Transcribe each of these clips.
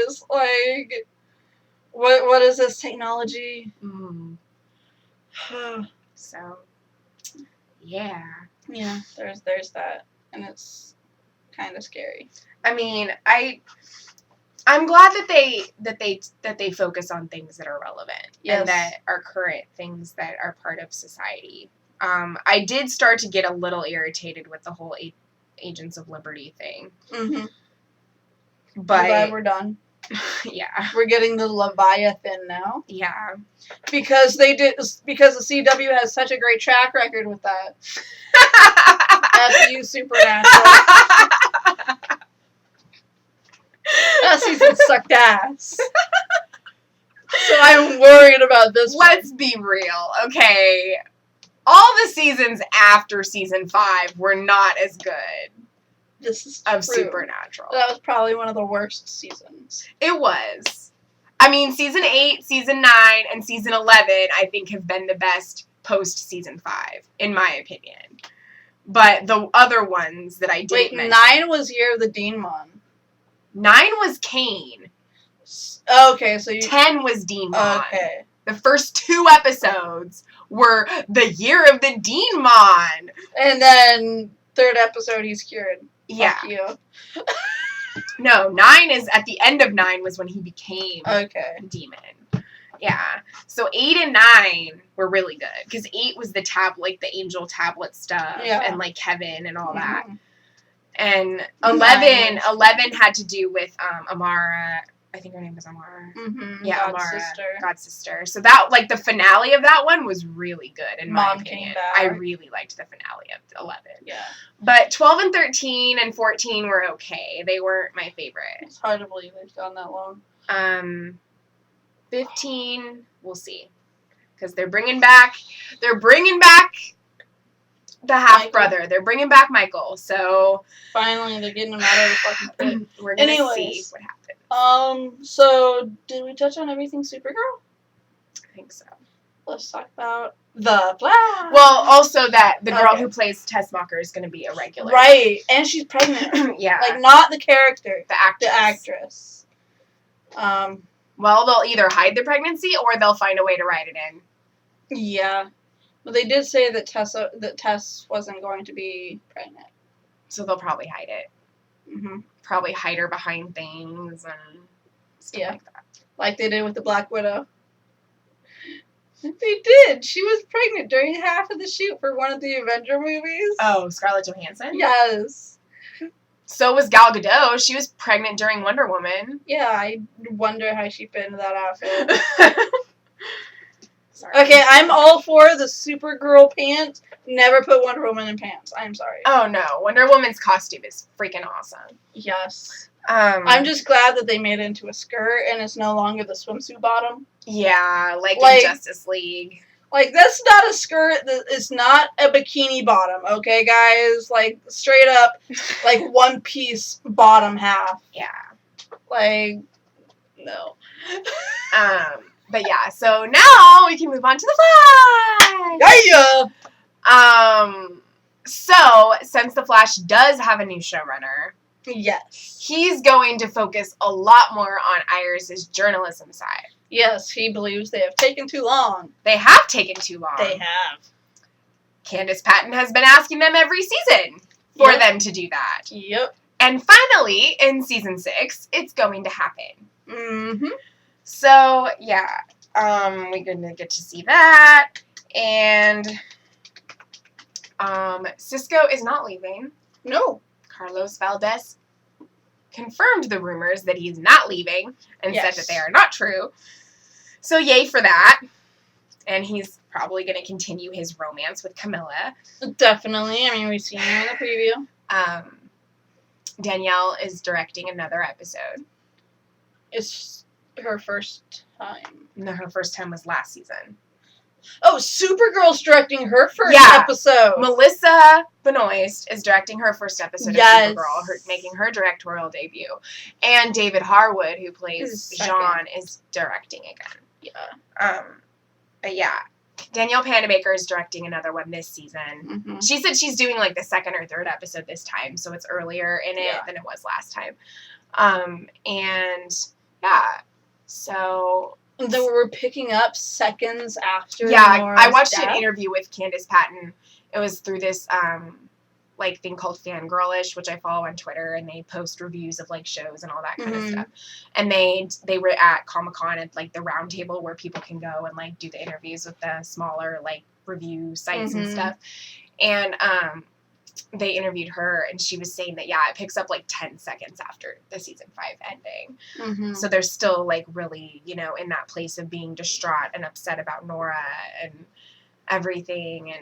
guys. Like, what is this technology? So, yeah. Yeah, there's that, and it's kind of scary. I mean, I'm glad that they focus on things that are relevant and that are current things that are part of society. I did start to get a little irritated with the whole Agents of Liberty thing. Mm-hmm. But I'm glad we're done. Yeah. We're getting the Leviathan now. Yeah. Because the CW has such a great track record with that. F you, Supernatural. That season sucked ass. So I'm worried about this one. Let's be real, okay? All the seasons after season 5 were not as good. This is of true. Supernatural. That was probably one of the worst seasons. It was. I mean, season 8, season 9, and season 11, I think, have been the best post season 5, in my opinion. But the other ones that I didn't mention. 9 was Year of the Demon. 9 was Cain. Okay, so 10 was Demon. Okay. The first 2 episodes were the Year of the Demon. And then 3rd episode, he's cured. Yeah. Fuck you. No, 9 is, at the end of 9 was when he became demon. Yeah. So 8 and 9 were really good. Because 8 was the the angel tablet stuff. Yeah. And like Kevin and all that. Mm-hmm. And 11 had to do with Amara. I think her name was Amara. Mm-hmm. Yeah, God's Amara. sister. God's sister. So that, like, the finale of that one was really good, in my opinion. Came back. I really liked the finale of 11. Yeah. But 12 and 13 and 14 were okay. They weren't my favorite. It's hard to believe they've gone that long. 15, we'll see. Because they're bringing back the half-brother. They're bringing back Michael, so... Finally, they're getting him out of the fucking pit. We're going to see what happens. So, did we touch on everything Supergirl? I think so. Let's talk about the Flash. Well, also that the girl who plays Tessmacher is going to be a regular. Right, and she's pregnant. Yeah. Like, not the character. The actress. The actress. Well, they'll either hide the pregnancy or they'll find a way to write it in. Yeah. Well, they did say that Tess wasn't going to be pregnant. So they'll probably hide it. Mm-hmm. Probably hide her behind things and stuff like that. Like they did with the Black Widow. They did. She was pregnant during half of the shoot for one of the Avenger movies. Oh, Scarlett Johansson? Yes. So was Gal Gadot. She was pregnant during Wonder Woman. Yeah, I wonder how she fit into that outfit. Sorry. Okay, I'm all for the Supergirl pants. Never put Wonder Woman in pants. I'm sorry. Oh, no. Wonder Woman's costume is freaking awesome. Yes. I'm just glad that they made it into a skirt and it's no longer the swimsuit bottom. Yeah, like in Justice League. Like, that's not a skirt. It's not a bikini bottom, okay, guys? Like, straight up, like, one-piece bottom half. Yeah. Like, no. But yeah, so now we can move on to the Flash! Yeah! So, since the Flash does have a new showrunner... Yes. He's going to focus a lot more on Iris' journalism side. Yes, he believes they have taken too long. They have taken too long. They have. Candace Patton has been asking them every season for them to do that. Yep. And finally, in season 6, it's going to happen. Mm-hmm. So, yeah. We're going to get to see that. And Cisco is not leaving. No. Carlos Valdez confirmed the rumors that he's not leaving and said that they are not true. So yay for that. And he's probably going to continue his romance with Camilla. Definitely. I mean, we've seen her in the preview. Danielle is directing another episode. It's her first time. No, her first time was last season. Oh, Supergirl's directing her first episode. Melissa Benoist is directing her first episode of Supergirl, making her directorial debut. And David Harwood, who plays Jean, is directing again. Yeah. But yeah, Danielle Panabaker is directing another one this season. Mm-hmm. She said she's doing like the 2nd or 3rd episode this time, so it's earlier in it than it was last time. And Yeah. So... That we're picking up seconds after Nora's I watched death. An interview with Candace Patton. It was through this thing called Fangirlish, which I follow on Twitter, and they post reviews of shows and all that kind of stuff. And they were at Comic-Con at the round table where people can go and do the interviews with the smaller review sites and stuff. And they interviewed her, and she was saying that it picks up 10 seconds after the season 5 ending. So they're still really in that place of being distraught and upset about Nora and everything.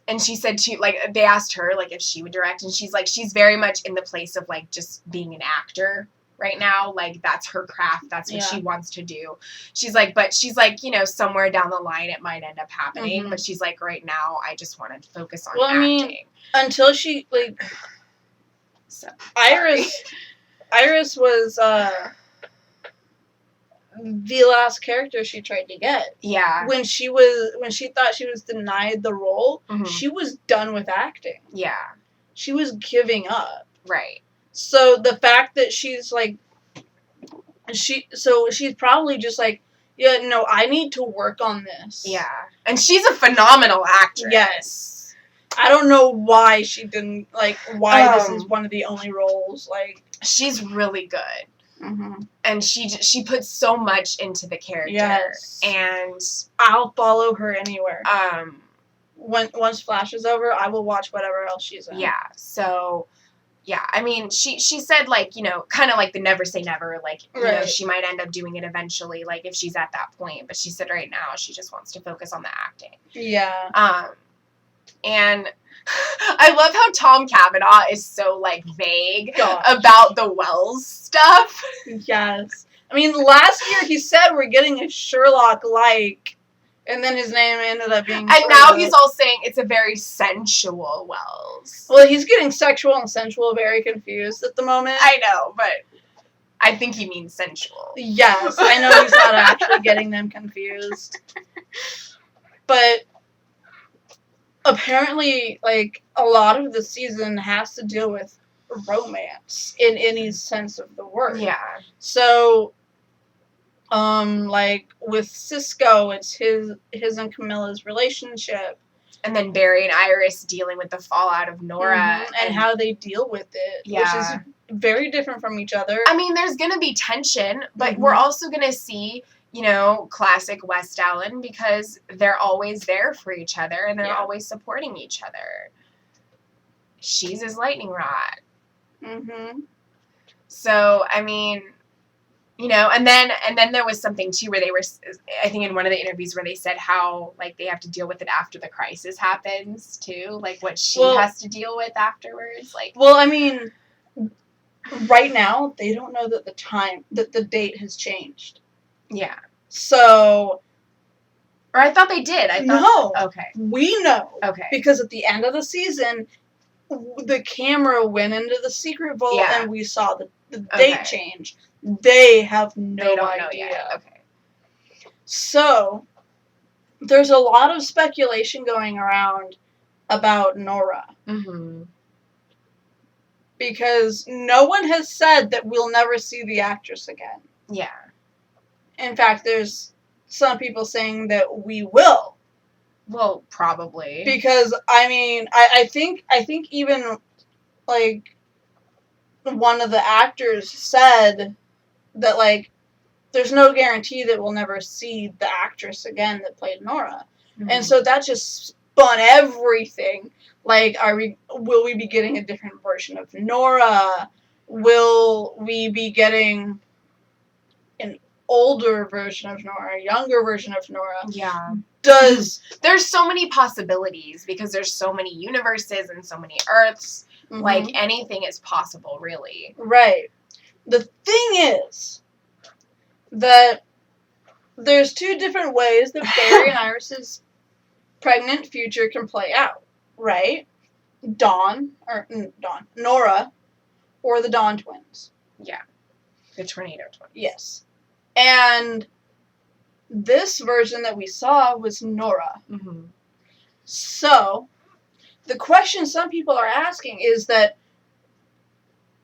And she said they asked her if she would direct, and she's very much in the place of just being an actor right now. That's her craft. That's what she wants to do. She's somewhere down the line it might end up happening, but she's right now I just want to focus on acting. I mean, until she Iris was the last character she tried to get. Yeah. When she thought she was denied the role, she was done with acting. Yeah. She was giving up. Right. So the fact that she's she's probably just I need to work on this. Yeah. And she's a phenomenal actress. Yes. I don't know why she didn't, why this is one of the only roles, She's really good. And she puts so much into the character. Yes. And I'll follow her anywhere. Once Flash is over, I will watch whatever else she's in. Yeah. So... Yeah, I mean, she said, kind of the never say never, she might end up doing it eventually, if she's at that point. But she said right now she just wants to focus on the acting. Yeah. And I love how Tom Cavanaugh is so, vague about the Wells stuff. Yes. I mean, last year he said we're getting a Sherlock-like... And then his name ended up being... And now he's all saying it's a very sensual Wells. Well, he's getting sexual and sensual very confused at the moment. I know, but I think he means sensual. Yes, I know he's not actually getting them confused. But apparently, a lot of the season has to deal with romance in any sense of the word. Yeah. So... with Cisco, it's his and Camilla's relationship. And then Barry and Iris dealing with the fallout of Nora. And how they deal with it. Yeah. Which is very different from each other. I mean, there's going to be tension, but we're also going to see, classic West Allen, because they're always there for each other, and they're always supporting each other. She's his lightning rod. So, I mean... and then there was something too where they were, I think in one of the interviews where they said how they have to deal with it after the crisis happens too, what she has to deal with afterwards. Well, I mean, right now they don't know that the date has changed. Yeah. So. Or I thought they did. No. Okay. We know. Okay. Because at the end of the season, the camera went into the secret vault and we saw the date change. They have no idea. They don't know yet. Okay. So, there's a lot of speculation going around about Nora. Because no one has said that we'll never see the actress again. Yeah. In fact, there's some people saying that we will. Well, probably. Because, I mean, I think even, one of the actors said... that, there's no guarantee that we'll never see the actress again that played Nora. And so that just spun everything. Will we be getting a different version of Nora? Will we be getting an older version of Nora, a younger version of Nora? Yeah. There's so many possibilities, because there's so many universes and so many Earths. Anything is possible, really. Right. The thing is that there's two different ways that Barry and Iris's pregnant future can play out, right? Nora, or the Dawn twins. Yeah. The Tornado twins. Yes. And this version that we saw was Nora. So, the question some people are asking is that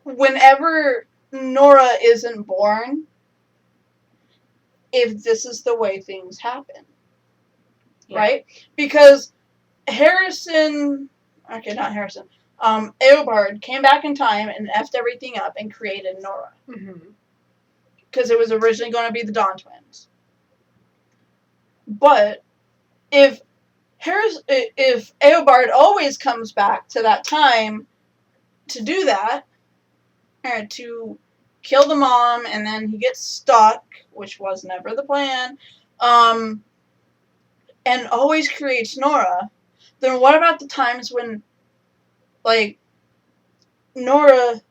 whenever Nora isn't born if this is the way things happen. Yeah. Right? Because Eobard came back in time and effed everything up and created Nora. Because it was originally going to be the Dawn Twins. But if Eobard always comes back to that time to do that, or to kill the mom, and then he gets stuck, which was never the plan, and always creates Nora, then what about the times when, like, Nora,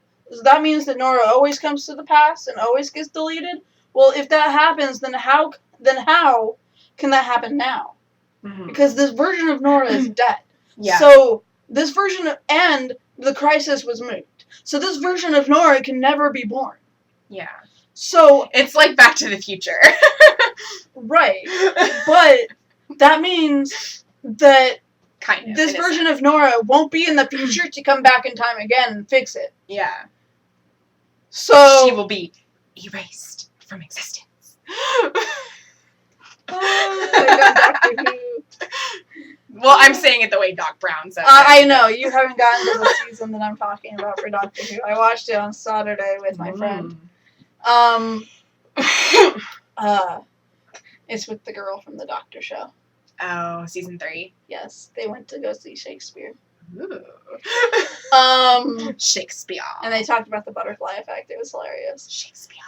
that means that Nora always comes to the past and always gets deleted? Well, if that happens, then how can that happen now? Because this version of Nora is dead. Yeah. So this version and the crisis was moved. So this version of Nora can never be born. Yeah. So it's like Back to the Future. Right. But that means that kind of this version of Nora won't be in the future to come back in time again and fix it. Yeah. So she will be erased from existence. Doctor Who. Well, I'm saying it the way Doc Brown says it. I know. You haven't gotten to the season that I'm talking about for Doctor Who. I watched it on Saturday with my friend. It's with the girl from the Doctor Show. Oh, season 3? Yes. They went to go see Shakespeare. Ooh. Shakespeare. And they talked about the butterfly effect. It was hilarious. Shakespeare.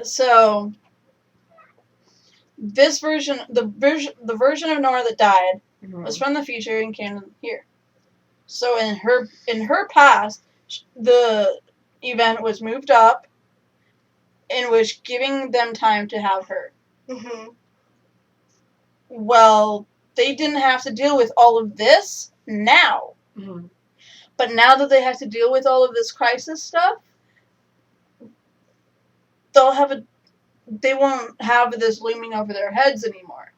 So this version, the version of Nora that died was from the future and came here. So in her past, the event was moved up and was giving them time to have her. Well, they didn't have to deal with all of this now. But now that they have to deal with all of this crisis stuff, they won't have this looming over their heads anymore.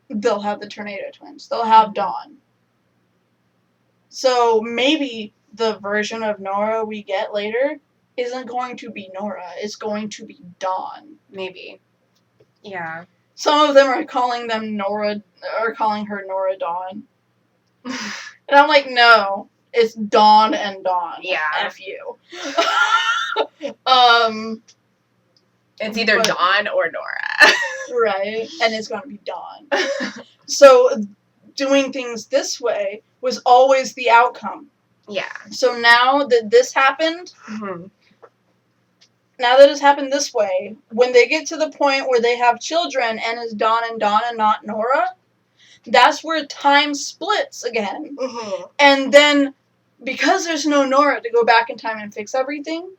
They'll have the Tornado Twins. They'll have Dawn. So maybe the version of Nora we get later isn't going to be Nora. It's going to be Dawn. Maybe. Yeah. Some of them are calling her Nora Dawn. And I'm like, no. It's Dawn and Dawn. Yeah. F you. It's either Dawn or Nora. Right. And it's going to be Dawn. So doing things this way was always the outcome. Yeah. So now that this happened, now that it's happened this way, when they get to the point where they have children and it's Dawn and not Nora, that's where time splits again. And then, because there's no Nora to go back in time and fix everything,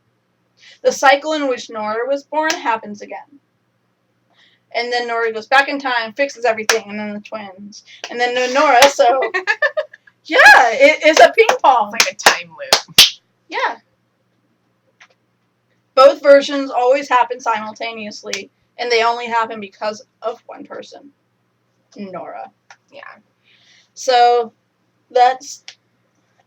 the cycle in which Nora was born happens again. And then Nora goes back in time, fixes everything, and then the twins. And then no Nora, so... yeah, it's a ping pong. It's like a time loop. Yeah. Both versions always happen simultaneously, and they only happen because of one person. Nora. Yeah. So, that's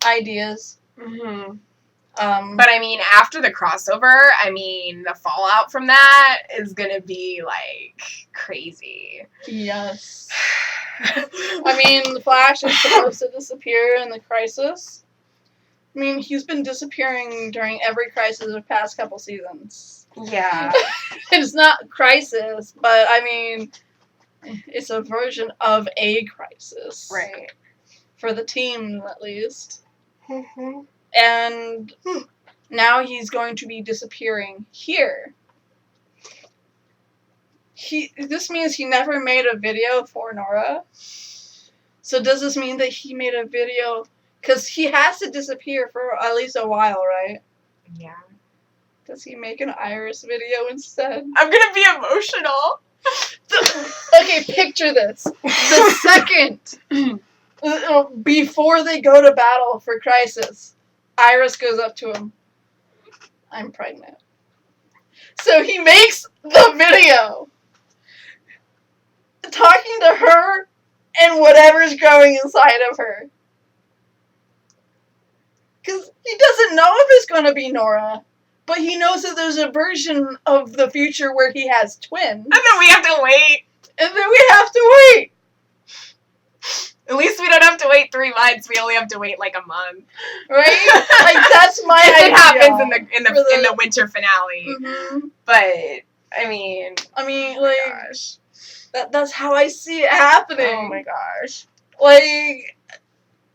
ideas. But I mean, after the crossover, I mean, the fallout from that is gonna be, like, crazy. Yes. I mean, the Flash is supposed to disappear in the crisis. I mean, he's been disappearing during every crisis of the past couple seasons. Yeah. It's not crisis, but, I mean, it's a version of a crisis. Right. For the team, at least. And now he's going to be disappearing here. This means he never made a video for Nora. So does this mean that he made a video? Because he has to disappear for at least a while, right? Yeah. Does he make an Iris video instead? I'm gonna be emotional. Okay, picture this. The second before they go to battle for Crisis, Iris goes up to him. I'm pregnant. So he makes the video talking to her and whatever's growing inside of her. Because he doesn't know if it's going to be Nora. But he knows that there's a version of the future where he has twins. And then we have to wait. At least we don't have to wait 3 months. We only have to wait like a month. Right? Like, that's my idea. It happens in the winter finale. Mm-hmm. But, I mean, like, gosh. That's how I see it happening. Oh my gosh. Like,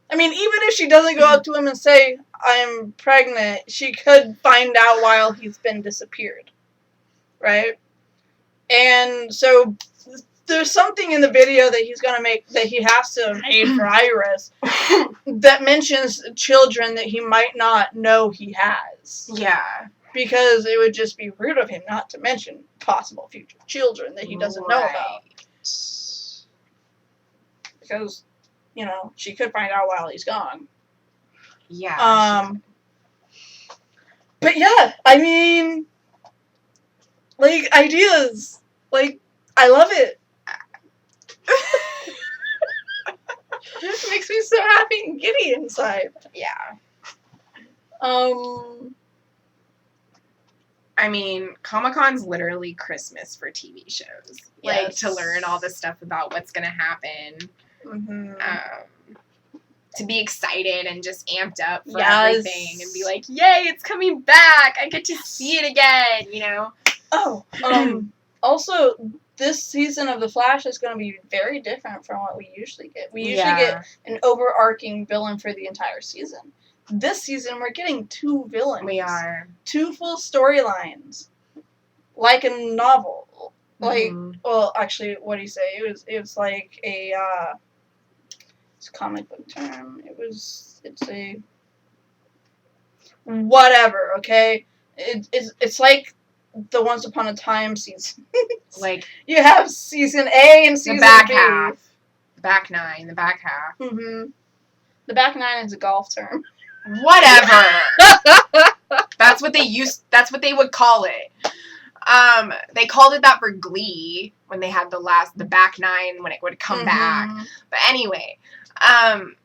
I mean, even if she doesn't go up to him and say, I'm pregnant, she could find out while he's been disappeared. Right? And so there's something in the video that he's gonna make, that he has to make for Iris, that mentions children that he might not know he has. Yeah. Because it would just be rude of him not to mention possible future children that he doesn't know about. Because, you know, she could find out while he's gone. Yeah. But yeah, I mean, like, ideas. Like, I love it. It makes me so happy and giddy inside. Yeah. I mean, Comic-Con's literally Christmas for TV shows. Yes. Like, to learn all this stuff about what's going to happen. Mm-hmm. To be excited and just amped up for everything. And be like, yay, it's coming back. I get to see it again, you know? Oh, also, this season of The Flash is going to be very different from what we usually get. We usually get an overarching villain for the entire season. This season, we're getting 2 villains. We are. 2 full storylines. Like a novel. Like, well, actually, what do you say? It was like a, it's a comic book term. It's a, whatever, okay? It's like the Once Upon a Time season. Like, you have season A and season B. The back B. half. The back 9, the back half. Mm-hmm. The back 9 is a golf term. Whatever. That's what they would call it. They called it that for Glee when they had the back 9 when it would come back. But anyway,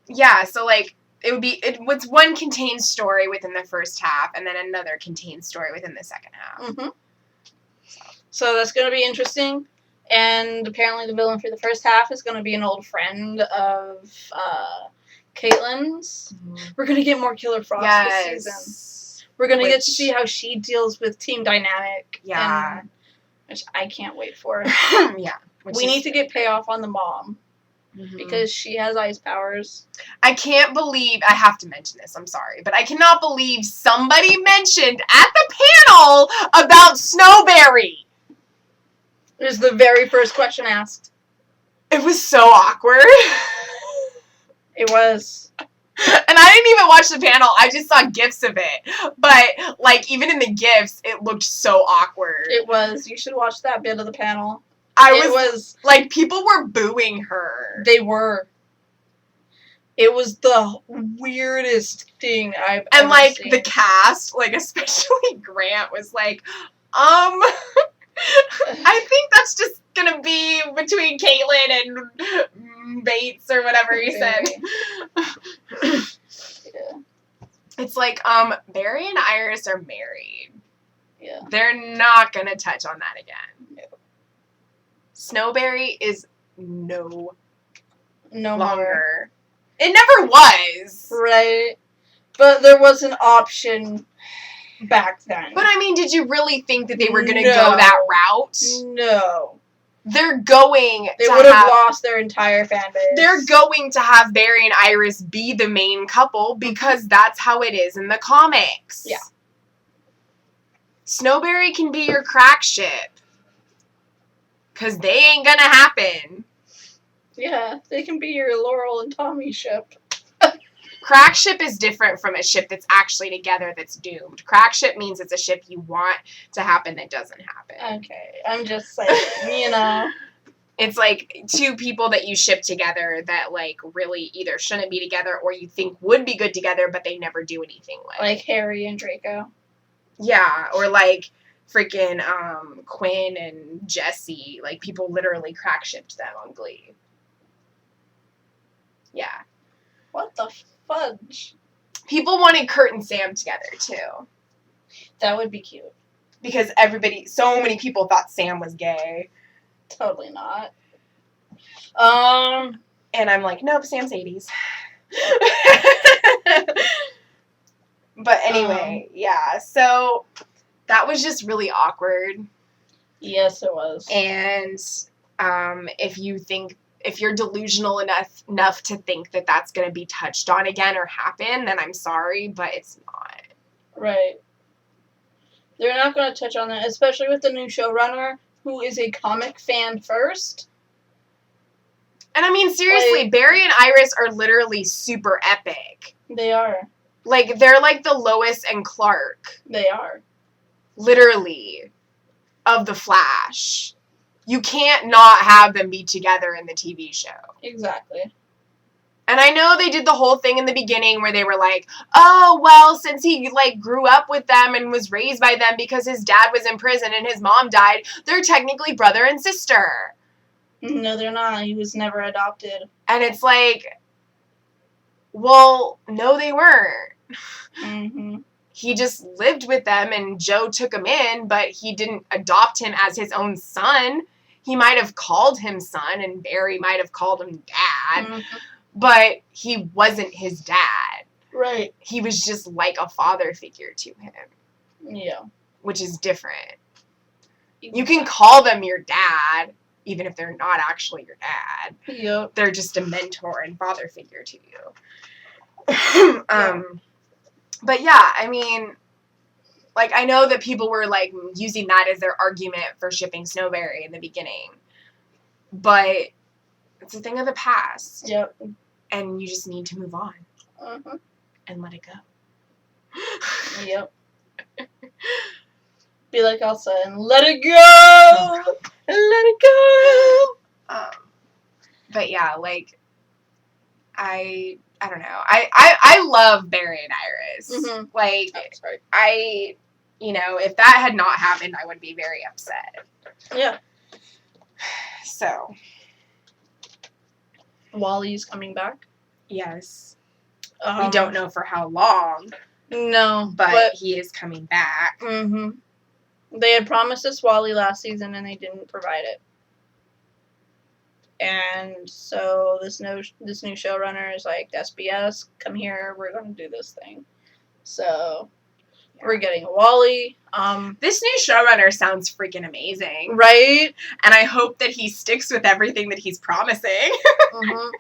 yeah, so like it was one contained story within the first half and then another contained story within the second half. So that's going to be interesting. And apparently the villain for the first half is going to be an old friend of Caitlin's. We're going to get more Killer Frost this season. We're going to get to see how she deals with team dynamic. Yeah. Which I can't wait for. Yeah. We need to get payoff on the mom. Because she has ice powers. I can't believe, I have to mention this, I'm sorry, but I cannot believe somebody mentioned at the panel about Snowberry. It was the very first question asked. It was so awkward. It was. And I didn't even watch the panel. I just saw GIFs of it. But, like, even in the GIFs, it looked so awkward. It was. You should watch that bit of the panel. It was like, people were booing her. They were. It was the weirdest thing I've ever like, seen. The cast, like, especially Grant, was like, I think that's just gonna be between Caitlin and Bates or whatever he said. Yeah. It's like, Barry and Iris are married. Yeah. They're not gonna touch on that again. No. Snowberry is no longer. More. It never was. Right. But there was an option back then. But I mean, did you really think that they were going to go that route? No. They're going They would have lost their entire fan base. They're going to have Barry and Iris be the main couple because that's how it is in the comics. Yeah. Snowberry can be your crack ship. Because they ain't gonna happen. Yeah, they can be your Laurel and Tommy ship. Crack ship is different from a ship that's actually together that's doomed. Crack ship means it's a ship you want to happen that doesn't happen. Okay, I'm just saying, you know. It's like 2 people that you ship together that, like, really either shouldn't be together or you think would be good together, but they never do anything with. Like Harry and Draco. Yeah, or like freaking Quinn and Jesse. Like, people literally crack shipped them on Glee. Yeah. What the fudge? People wanted Kurt and Sam together, too. That would be cute. Because so many people thought Sam was gay. Totally not. And I'm like, nope, Sam's 80s. But anyway, yeah, so that was just really awkward. Yes, it was. And if you're delusional enough to think that that's going to be touched on again or happen, then I'm sorry, but it's not. Right. They're not going to touch on that, especially with the new showrunner, who is a comic fan first. And I mean, seriously, Barry and Iris are literally super epic. They are. Like, they're like the Lois and Clark. They are. Literally. Of the Flash. You can't not have them be together in the TV show. Exactly. And I know they did the whole thing in the beginning where they were like, oh, well, since he, like, grew up with them and was raised by them because his dad was in prison and his mom died, they're technically brother and sister. No, they're not. He was never adopted. And it's like, well, no, they weren't. Mm-hmm. He just lived with them and Joe took him in, but he didn't adopt him as his own son. He might have called him son and Barry might have called him dad, Mm-hmm. but he wasn't his dad. Right. He was just like a father figure to him. Yeah. Which is different. You can call them your dad, even if they're not actually your dad. Yep. They're just a mentor and father figure to you. But yeah, I mean, like, I know that people were, like, using that as their argument for shipping Snowberry in the beginning. But it's a thing of the past. Yep. And you just need to move on. Uh-huh. And let it go. Yep. Be like Elsa and let it go! And let it go! But yeah, like, I don't know. I love Barry and Iris. Mm-hmm. Like, right. You know, if that had not happened, I would be very upset. Yeah. So. Wally's coming back. Yes. We don't know for how long. No. But he is coming back. Mm-hmm. They had promised us Wally last season and they didn't provide it. And so this new showrunner is like, SBS, come here, we're going to do this thing. So we're getting Wally. This new showrunner sounds freaking amazing. Right? And I hope that he sticks with everything that he's promising. Mm-hmm.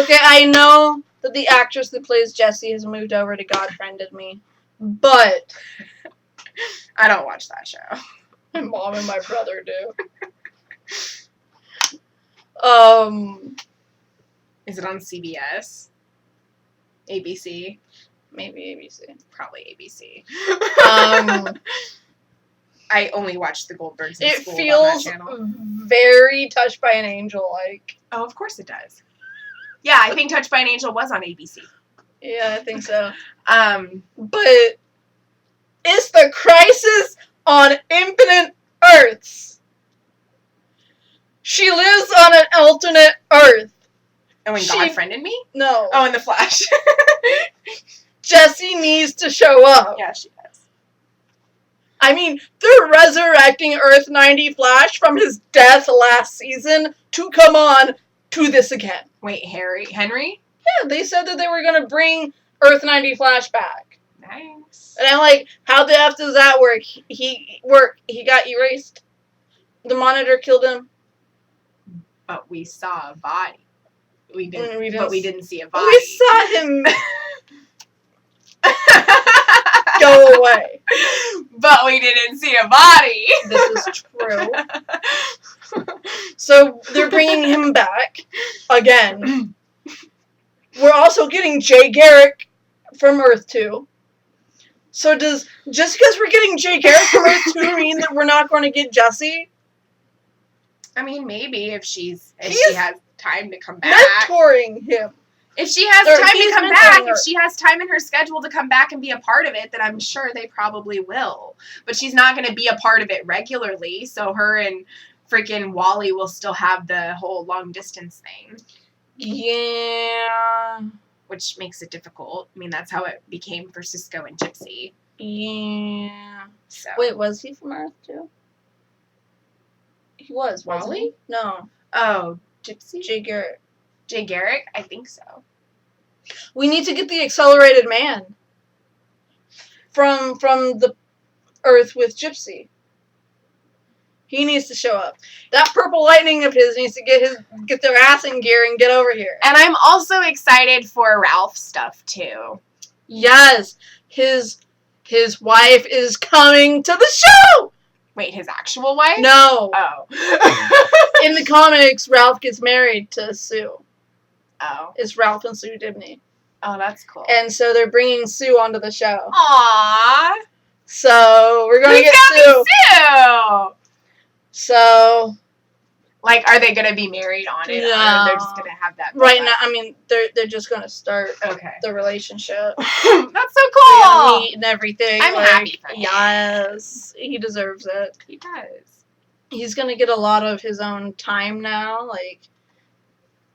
Okay, I know that the actress that plays Jessie has moved over to God Friended Me, but I don't watch that show. My mom and my brother do. Is it on CBS? ABC? Maybe ABC. Probably ABC. I only watched the Goldbergs in school on that channel. It feels very Touched by an Angel like. Oh, of course it does. Yeah, I think Touched by an Angel was on ABC. Yeah, I think so. But it's the Crisis on Infinite Earths. She lives on an alternate Earth. And when God Friended Me? No. Oh, in The Flash. Jessie needs to show up. Yeah, she does. I mean, they're resurrecting Earth 90 Flash from his death last season to come on to this again. Wait, Henry? Yeah, they said that they were going to bring Earth 90 Flash back. Nice. And I'm like, how the F does that work? He got erased. The Monitor killed him. But we saw a body. We didn't see a body. We saw him go away. But we didn't see a body. This is true. So they're bringing him back again. We're also getting Jay Garrick from Earth 2. So just because we're getting Jay Garrick from Earth 2 mean that we're not going to get Jessie? I mean, maybe if she has time to come back. Mentoring him. If she has time to come back, if she has time in her schedule to come back and be a part of it, then I'm sure they probably will. But she's not going to be a part of it regularly, so her and freaking Wally will still have the whole long distance thing. Yeah. which makes it difficult. I mean, that's how it became for Cisco and Gypsy. Yeah. So. Wait, was he from Earth too? He was, wasn't Wally? he? No. Oh, Gypsy? Jay Garrick. Jay Garrick? I think so. We need to get the accelerated man from the Earth with Gypsy. He needs to show up. That purple lightning of his needs to get their ass in gear and get over here. And I'm also excited for Ralph stuff too. Yes, his wife is coming to the show. Wait, his actual wife? No. Oh. In the comics, Ralph gets married to Sue. Oh. It's Ralph and Sue Dibney. Oh, that's cool. And so they're bringing Sue onto the show. Aww. So we're going to get Sue. Sue. So, like, are they going to be married on it? No. Or they're just going to have that right now, I mean, they're just going to start okay. the relationship. That's so cool. Meet and everything. I'm happy for him. Yes, he deserves it. He does. He's going to get a lot of his own time now. Like,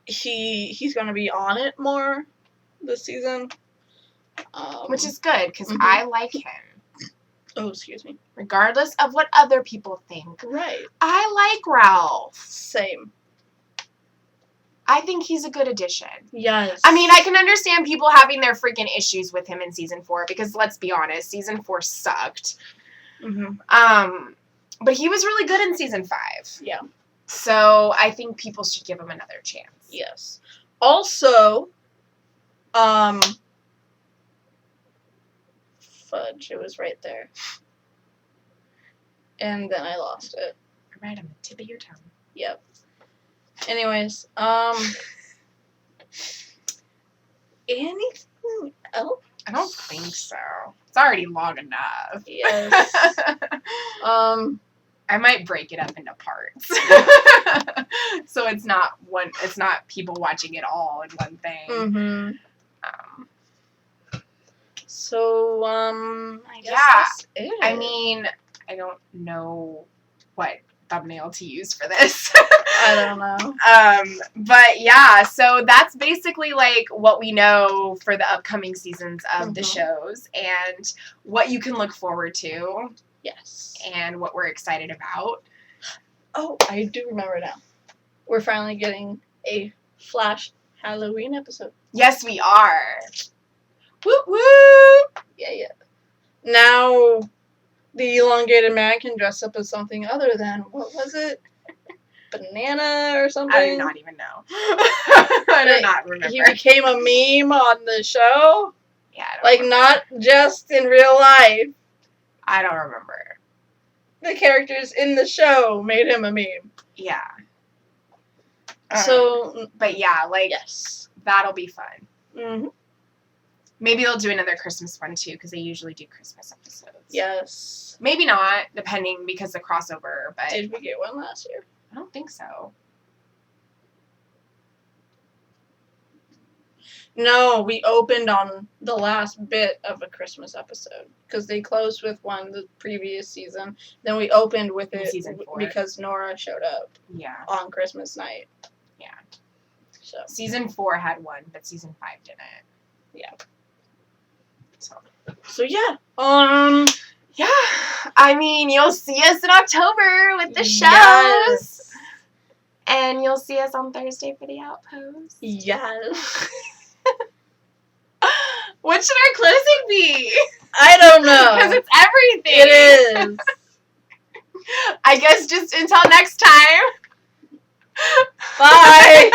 he's going to be on it more this season. Which is good, because Mhm. I like him. Oh, excuse me. Regardless of what other people think. Right. I like Ralph. Same. I think he's a good addition. Yes. I mean, I can understand people having their freaking issues with him in season 4, because let's be honest, season 4 sucked. Mm-hmm. But he was really good in season 5. Yeah. So I think people should give him another chance. Yes. Also, fudge, it was right there. And then I lost it. Right on the tip of your tongue. Yep. Anyways, anything else? I don't think so. It's already long enough. Yes. I might break it up into parts. So it's not people watching it all in one thing. Mm-hmm. So, I guess Yeah. that's it. I mean, I don't know what thumbnail to use for this. I don't know. But yeah, so that's basically like what we know for the upcoming seasons of the shows and what you can look forward to. Yes. And what we're excited about. Oh, I do remember now. We're finally getting a Flash Halloween episode. Yes, we are. Whoop whoop! Yeah. Now, the elongated man can dress up as something other than, what was it? Banana or something? I do not even know. I do not remember. He became a meme on the show? Yeah, I don't like, remember. not just in real life. I don't remember. The characters in the show made him a meme. Yeah. So, but yeah, like, yes. That'll be fun. Mm-hmm. Maybe they'll do another Christmas one, too, because they usually do Christmas episodes. Yes. Maybe not, depending, because the crossover, but... Did we get one last year? I don't think so. No, we opened on the last bit of a Christmas episode, because they closed with one the previous season. Then we opened with it season 4. because Nora showed up Yeah. on Christmas night. Yeah. So Season 4 had one, but season 5 didn't. Yeah. So yeah. Yeah. I mean, you'll see us in October with the shows. Yes. And you'll see us on Thursday for the Outpost. Yes. What should our closing be? I don't know. Because it's everything. It is. I guess just until next time. Bye.